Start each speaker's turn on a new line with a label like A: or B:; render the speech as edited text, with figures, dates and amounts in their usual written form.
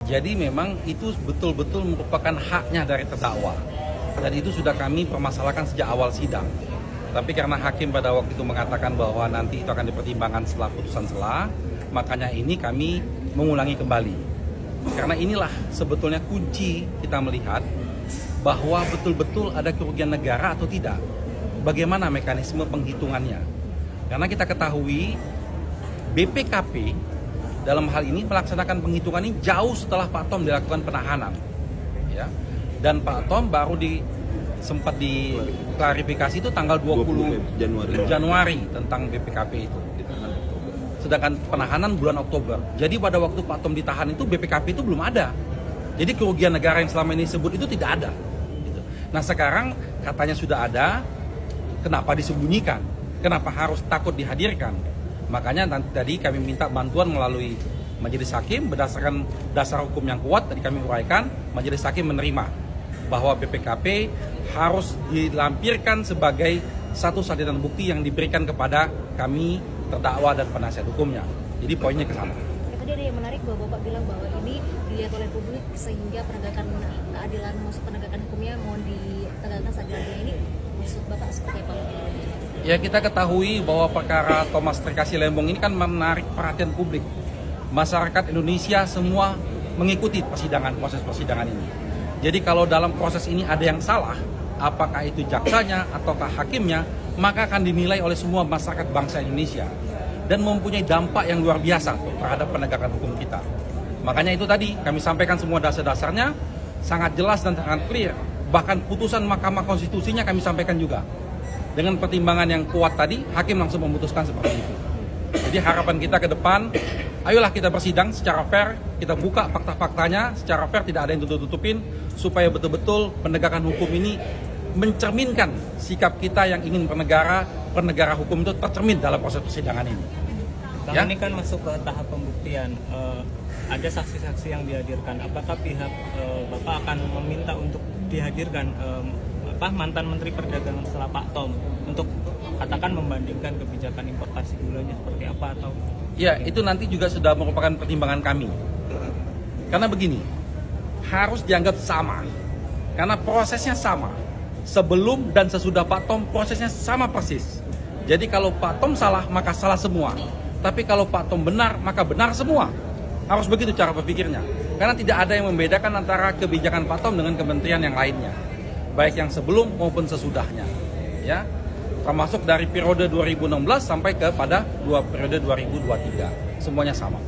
A: Jadi memang itu betul-betul merupakan haknya dari terdakwa. Dan itu sudah kami permasalahkan sejak awal sidang. Tapi karena hakim pada waktu itu mengatakan bahwa nanti itu akan dipertimbangkan setelah putusan selah, makanya ini kami mengulangi kembali. Karena inilah sebetulnya kunci kita melihat bahwa betul-betul ada kerugian negara atau tidak. Bagaimana mekanisme penghitungannya. Karena kita ketahui BPKP dalam hal ini melaksanakan penghitungan ini jauh setelah Pak Tom dilakukan penahanan, ya. Dan Pak Tom baru sempat diklarifikasi itu tanggal 20 Januari tentang BPKP itu. Sedangkan penahanan bulan Oktober. Jadi pada waktu Pak Tom ditahan itu BPKP itu belum ada. Jadi kerugian negara yang selama ini disebut itu tidak ada. Gitu. Nah sekarang katanya sudah ada, kenapa disembunyikan? Kenapa harus takut dihadirkan? Makanya tadi kami minta bantuan melalui Majelis Hakim berdasarkan dasar hukum yang kuat. Tadi kami uraikan, Majelis Hakim menerima bahwa BPKP harus dilampirkan sebagai satu salinan bukti yang diberikan kepada kami terdakwa dan penasihat hukumnya. Jadi poinnya ke sana.
B: Tadi ada yang menarik bahwa Bapak bilang bahwa ini dilihat oleh publik sehingga penegakan keadilan, maksud penegakan hukumnya mohon ditegakkan seadil-adilnya. Ini maksud Bapak seperti apa?
A: Ya kita ketahui bahwa perkara Thomas Trikasi Lembong ini kan menarik perhatian publik. Masyarakat Indonesia semua mengikuti proses persidangan ini. Jadi kalau dalam proses ini ada yang salah, apakah itu jaksanya ataukah hakimnya, maka akan dinilai oleh semua masyarakat bangsa Indonesia dan mempunyai dampak yang luar biasa terhadap penegakan hukum kita. Makanya itu tadi kami sampaikan semua dasar-dasarnya sangat jelas dan sangat clear. Bahkan putusan Mahkamah Konstitusinya kami sampaikan juga. Dengan pertimbangan yang kuat tadi, hakim langsung memutuskan seperti itu. Jadi harapan kita ke depan, ayolah kita bersidang secara fair, kita buka fakta-faktanya secara fair, tidak ada yang tutup-tutupin, supaya betul-betul penegakan hukum ini mencerminkan sikap kita yang ingin bernegara hukum itu tercermin dalam proses persidangan ini.
C: Bang, ini kan masuk ke tahap pembuktian, ada saksi-saksi yang dihadirkan. Apakah pihak Bapak akan meminta untuk dihadirkan mantan Menteri Perdagangan setelah Pak Tom untuk katakan membandingkan kebijakan importasi gulanya seperti apa atau?
A: Ya, itu nanti juga sudah merupakan pertimbangan kami. Karena begini, harus dianggap sama. Karena prosesnya sama. Sebelum dan sesudah Pak Tom prosesnya sama persis. Jadi kalau Pak Tom salah, maka salah semua. Tapi kalau Pak Tom benar, maka benar semua. Harus begitu cara berpikirnya. Karena tidak ada yang membedakan antara kebijakan Pak Tom dengan kementerian yang lainnya. Baik yang sebelum maupun sesudahnya, ya, termasuk dari periode 2016 sampai kepada periode 2023, semuanya sama.